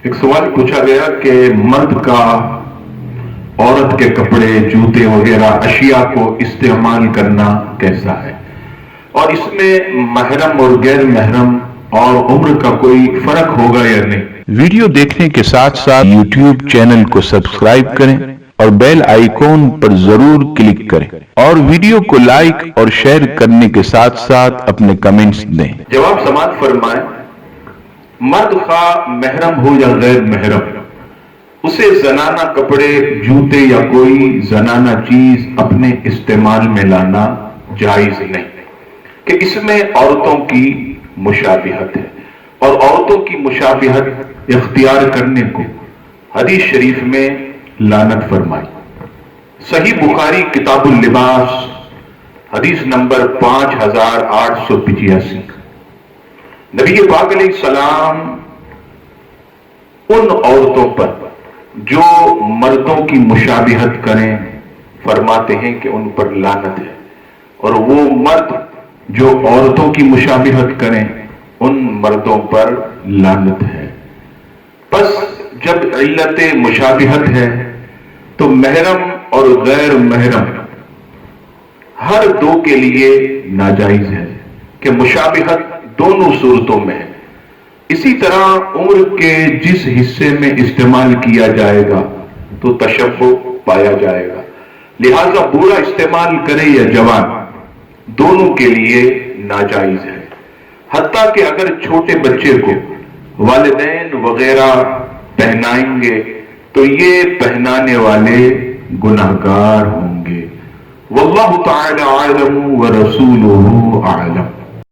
ایک سوال پوچھا گیا کہ مرد کا عورت کے کپڑے جوتے وغیرہ اشیاء کو استعمال کرنا کیسا ہے، اور اس میں محرم اور غیر محرم اور عمر کا کوئی فرق ہوگا یا نہیں۔ ویڈیو دیکھنے کے ساتھ ساتھ یوٹیوب چینل کو سبسکرائب کریں اور بیل آئیکن پر ضرور کلک کریں اور ویڈیو کو لائک اور شیئر کرنے کے ساتھ ساتھ اپنے کمنٹس دیں۔ جواب سماعت فرمائیں۔ مرد خواہ محرم ہو یا غیر محرم، اسے زنانہ کپڑے جوتے یا کوئی زنانہ چیز اپنے استعمال میں لانا جائز نہیں کہ اس میں عورتوں کی مشابہت ہے، اور عورتوں کی مشابہت اختیار کرنے کو حدیث شریف میں لعنت فرمائی۔ صحیح بخاری کتاب اللباس حدیث نمبر 5885، نبی پاک علیہ السلام ان عورتوں پر جو مردوں کی مشابہت کریں فرماتے ہیں کہ ان پر لعنت ہے، اور وہ مرد جو عورتوں کی مشابہت کریں ان مردوں پر لعنت ہے۔ بس جب علت مشابہت ہے تو محرم اور غیر محرم ہر دو کے لیے ناجائز ہے کہ مشابہت دونوں صورتوں میں ہے۔ اسی طرح عمر کے جس حصے میں استعمال کیا جائے گا تو تشبہ پایا جائے گا، لہذا بوڑھا استعمال کرے یا جوان دونوں کے لیے ناجائز ہے۔ حتیٰ کہ اگر چھوٹے بچے کو والدین وغیرہ پہنائیں گے تو یہ پہنانے والے گناہگار ہوں گے۔ واللہ تعالی اعلم ورسولہ اعلم۔